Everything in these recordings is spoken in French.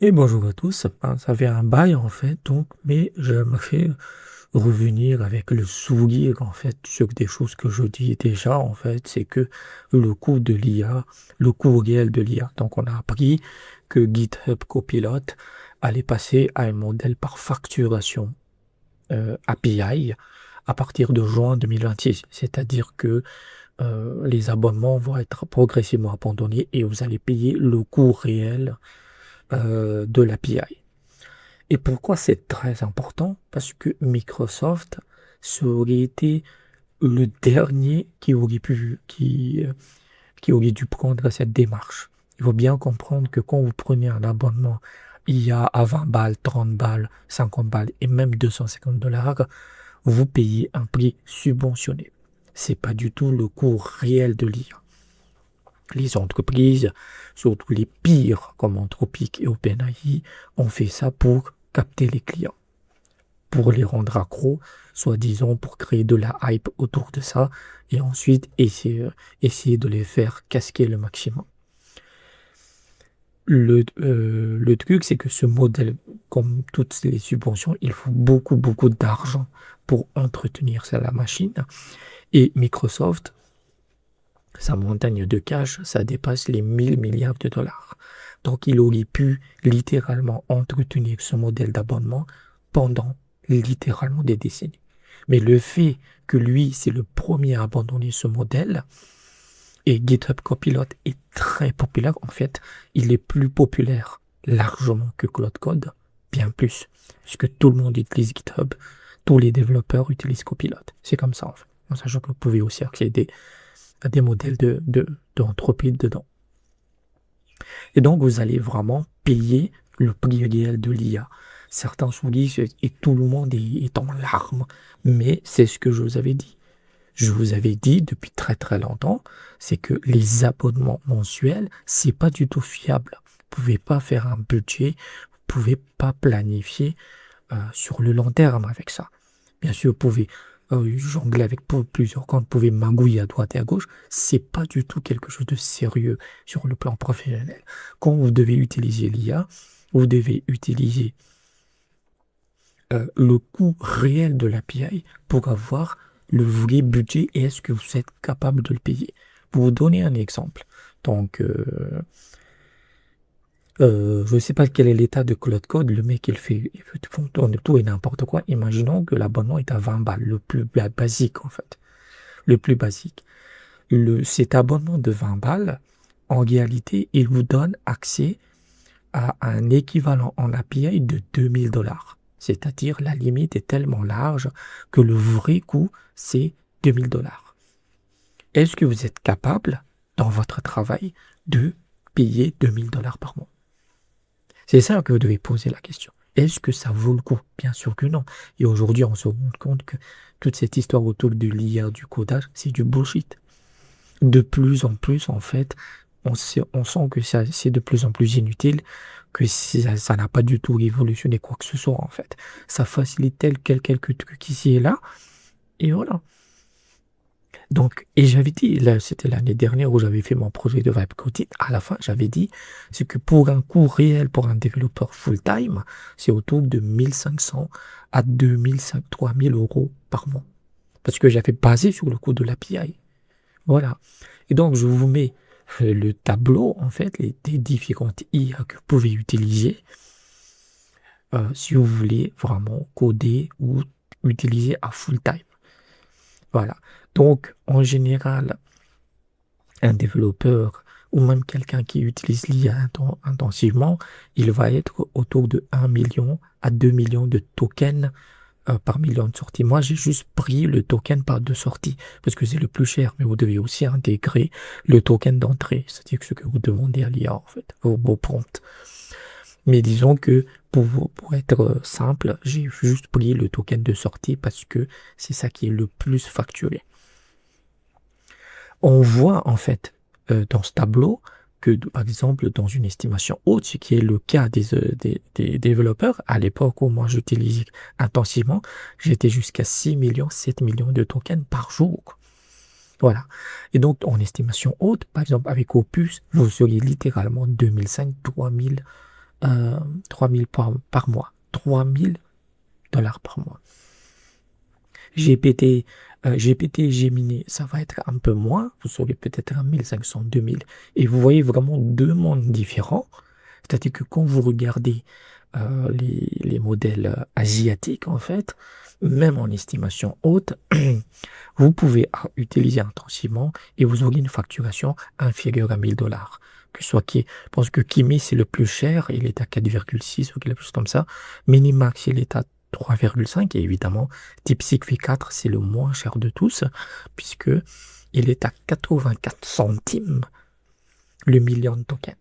Et bonjour à tous, ça fait un bail en fait, donc, mais j'aimerais revenir avec le sourire en fait sur des choses que je dis déjà en fait, c'est que le coût de l'IA, le coût réel de l'IA. Donc on a appris que GitHub Copilot allait passer à un modèle par facturation API à partir de juin 2026, c'est-à-dire que les abonnements vont être progressivement abandonnés et vous allez payer le coût réel de l'API. Et pourquoi c'est très important? Parce que Microsoft, ça aurait été le dernier qui aurait dû prendre cette démarche. Il faut bien comprendre que quand vous prenez un abonnement, il y a à 20 balles, 30 balles, 50 balles et même 250 $, vous payez un prix subventionné. C'est pas du tout le coût réel de l'IA. Les entreprises, surtout les pires comme Anthropic et OpenAI, ont fait ça pour capter les clients, pour les rendre accros, soi-disant pour créer de la hype autour de ça, et ensuite essayer de les faire casquer le maximum. Le truc, c'est que ce modèle, comme toutes les subventions, il faut beaucoup, beaucoup d'argent pour entretenir ça, la machine. Et Microsoft, sa montagne de cash, ça dépasse les 1000 milliards de dollars. Donc il aurait pu littéralement entretenir ce modèle d'abonnement pendant littéralement des décennies. Mais le fait que lui, c'est le premier à abandonner ce modèle, et GitHub Copilot est très populaire, en fait, il est plus populaire largement que Cloud Code, bien plus. Puisque tout le monde utilise GitHub, tous les développeurs utilisent Copilot. C'est comme ça, en fait. En sachant que vous pouvez aussi accéder à des modèles d'entreprise dedans. Et donc, vous allez vraiment payer le prix réel de l'IA. Certains se disent, et tout le monde est en larmes, mais c'est ce que je vous avais dit. Je vous avais dit depuis très très longtemps, c'est que les abonnements mensuels, c'est pas du tout fiable. Vous pouvez pas faire un budget, vous pouvez pas planifier sur le long terme avec ça. Bien sûr, vous pouvez jongler avec plusieurs comptes, vous pouvez magouiller à droite et à gauche. C'est pas du tout quelque chose de sérieux sur le plan professionnel. Quand vous devez utiliser l'IA, vous devez utiliser le coût réel de l'API pour avoir le vrai budget et est-ce que vous êtes capable de le payer. Pour vous donner un exemple, donc je ne sais pas quel est l'état de Cloud Code, le mec il fait tourner tout et n'importe quoi. Imaginons que l'abonnement est à 20 balles, le plus basique en fait, le plus basique. Cet abonnement de 20 balles, en réalité, il vous donne accès à un équivalent en API de 2000 $. C'est-à-dire la limite est tellement large que le vrai coût, c'est 2000 $. Est-ce que vous êtes capable, dans votre travail, de payer 2000 $ par mois? C'est ça que vous devez poser la question. Est-ce que ça vaut le coup? Bien sûr que non. Et aujourd'hui, on se rend compte que toute cette histoire autour de l'IA, du codage, c'est du bullshit. De plus en plus, en fait, on sent que c'est de plus en plus inutile, que ça n'a pas du tout révolutionné quoi que ce soit, en fait. Ça facilite quelques trucs ici et là, et voilà. Donc, et j'avais dit, là, c'était l'année dernière où j'avais fait mon projet de Vibe Coding, à la fin, j'avais dit, c'est que pour un coût réel pour un développeur full-time, c'est autour de 1500 à 2005, 3000 € par mois. Parce que j'avais basé sur le coût de l'API. Voilà. Et donc, je vous mets le tableau, en fait, des différentes IA que vous pouvez utiliser si vous voulez vraiment coder ou utiliser à full time. Voilà. Donc, en général, un développeur ou même quelqu'un qui utilise l'IA intensivement, il va être autour de 1 million à 2 millions de tokens par million de sorties. Moi, j'ai juste pris le token par deux sorties parce que c'est le plus cher, mais vous devez aussi intégrer le token d'entrée, c'est-à-dire ce que vous demandez à l'IA en fait, vos prompts. Mais disons que pour être simple, j'ai juste pris le token de sortie parce que c'est ça qui est le plus facturé. On voit en fait dans ce tableau que, par exemple, dans une estimation haute, ce qui est le cas des développeurs, à l'époque où moi j'utilisais intensivement, j'étais jusqu'à 6 millions, 7 millions de tokens par jour. Voilà. Et donc, en estimation haute, par exemple, avec Opus, vous seriez littéralement 2005, 3000 3 000 par mois. 3 000 dollars par mois. GPT, Gemini, ça va être un peu moins. Vous aurez peut-être 1 500, 2 000. Et vous voyez vraiment deux mondes différents. C'est-à-dire que quand vous regardez les modèles asiatiques, en fait, même en estimation haute, vous pouvez utiliser un transciment et vous aurez une facturation inférieure à 1 000 dollars. Que ce soit je pense que Kimi, c'est le plus cher, il est à 4,6 ou quelque chose comme ça. Minimax, il est à 3,5 et évidemment, DeepSeek V4, c'est le moins cher de tous, puisque il est à 84 centimes le million de tokens.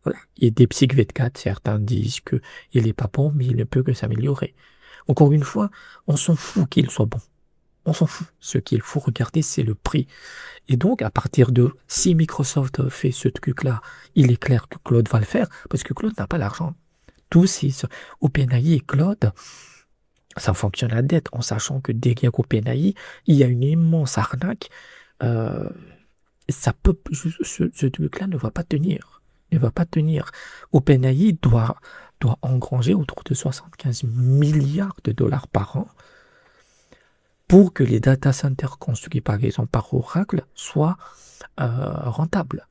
Voilà. Et DeepSeek V4, certains disent que il est pas bon, mais il ne peut que s'améliorer. Encore une fois, on s'en fout qu'il soit bon. On s'en fout. Ce qu'il faut regarder, c'est le prix. Et donc, à partir de si Microsoft fait ce truc-là, il est clair que Claude va le faire, parce que Claude n'a pas l'argent. Tous ces OpenAI et Claude, ça fonctionne à dette, en sachant que derrière OpenAI, il y a une immense arnaque. Euh, Ça peut, ce truc-là ne va pas tenir. Ne va pas tenir. OpenAI doit engranger autour de 75 milliards de dollars par an pour que les data centers construits par exemple par Oracle soient rentables.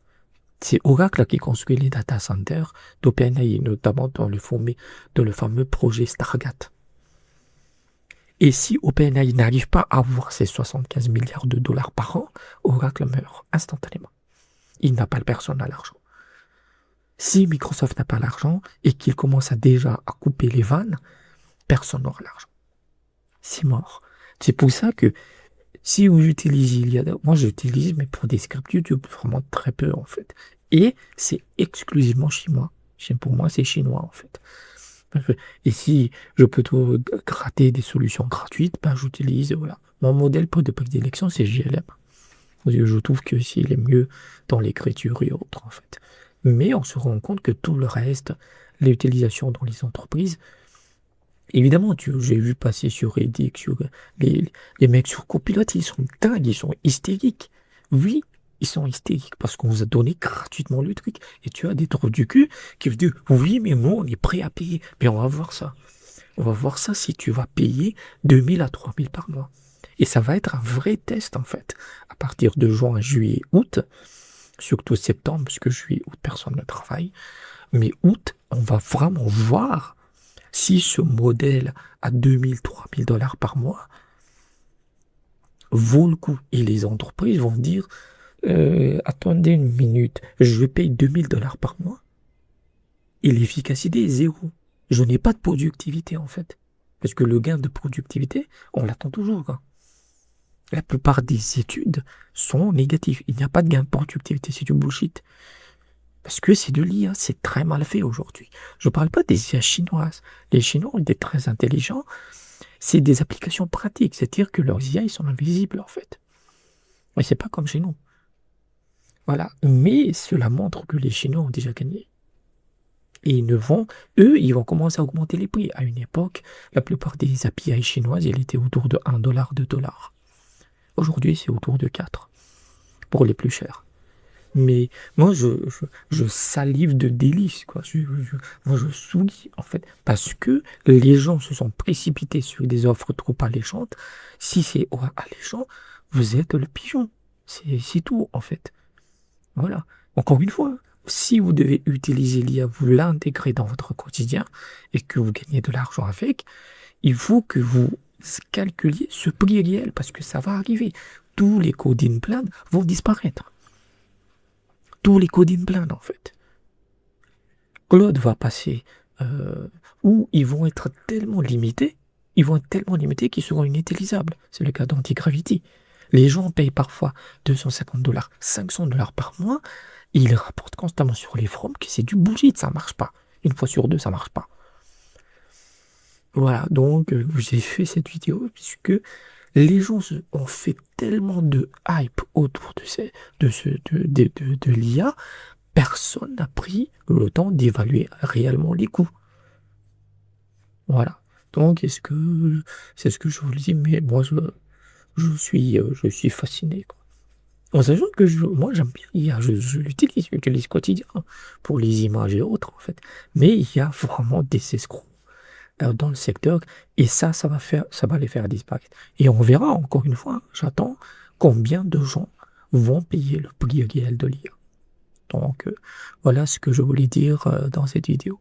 C'est Oracle qui construit les data centers d'OpenAI, notamment dans le fameux projet Stargate. Et si OpenAI n'arrive pas à avoir ces 75 milliards de dollars par an, Oracle meurt instantanément. Il n'a pas le personnel à l'argent. Si Microsoft n'a pas l'argent et qu'il commence déjà à couper les vannes, personne n'aura l'argent. C'est mort. C'est pour ça que si vous utilisez Iliada, moi j'utilise, mais pour des scripts YouTube, vraiment très peu en fait. Et c'est exclusivement chinois. Pour moi, c'est chinois en fait. Et si je peux gratter des solutions gratuites, ben j'utilise, voilà. Mon modèle de prédilection, c'est JLM. Je trouve que s'il est mieux dans l'écriture et autres, en fait. Mais on se rend compte que tout le reste, l'utilisation dans les entreprises, évidemment, j'ai vu passer sur Reddit, sur les mecs sur Copilot, ils sont dingues, ils sont hystériques. Oui, ils sont hystériques parce qu'on vous a donné gratuitement le truc. Et tu as des trous du cul qui vous disent, oui, mais nous, on est prêt à payer. Mais on va voir ça. On va voir ça si tu vas payer 2 000 à 3 000 par mois. Et ça va être un vrai test, en fait. À partir de juin, juillet, août, surtout septembre, parce que juillet, août, personne ne travaille. Mais août, on va vraiment voir si ce modèle à 2 000, 3 000 dollars par mois vaut le coup. Et les entreprises vont dire, attendez une minute, je paye 2 000 dollars par mois. Et l'efficacité est zéro. Je n'ai pas de productivité, en fait. Parce que le gain de productivité, on l'attend toujours, quoi. La plupart des études sont négatives. Il n'y a pas de gain de productivité, c'est du bullshit. Parce que c'est de l'IA, c'est très mal fait aujourd'hui. Je ne parle pas des IA chinoises. Les Chinois ont été très intelligents. C'est des applications pratiques, c'est-à-dire que leurs IA, ils sont invisibles en fait. Mais c'est pas comme chez nous. Voilà. Mais cela montre que les Chinois ont déjà gagné. Et ils vont commencer à augmenter les prix. À une époque, la plupart des API chinoises, ils étaient autour de 1 dollar, 2 dollars. Aujourd'hui, c'est autour de 4 pour les plus chers. Mais moi, je salive de délices, quoi. Moi, je souris, en fait, parce que les gens se sont précipités sur des offres trop alléchantes. Si c'est alléchant, vous êtes le pigeon. C'est tout, en fait. Voilà. Encore une fois, si vous devez utiliser l'IA, vous l'intégrez dans votre quotidien et que vous gagnez de l'argent avec, il faut que vous calculiez ce prix réel parce que ça va arriver. Tous les coding plans vont disparaître. Tous les coding plans, en fait. Claude va passer où ils vont être tellement limités, qu'ils seront inutilisables. C'est le cas d'Antigravity. Les gens payent parfois 250 dollars, 500 dollars par mois, et ils rapportent constamment sur les forums que c'est du bullshit, ça marche pas. Une fois sur deux, ça marche pas. Voilà, donc j'ai fait cette vidéo puisque les gens ont fait tellement de hype autour de l'IA, personne n'a pris le temps d'évaluer réellement les coûts. Voilà. Donc, c'est ce que je vous le dis, mais moi, je suis fasciné, quoi. En sachant que moi j'aime bien l'IA, je l'utilise, je l'utilise quotidien pour les images et autres en fait. Mais il y a vraiment des escrocs dans le secteur et ça va les faire disparaître. Et on verra encore une fois, j'attends combien de gens vont payer le prix réel de l'IA. Donc voilà ce que je voulais dire dans cette vidéo.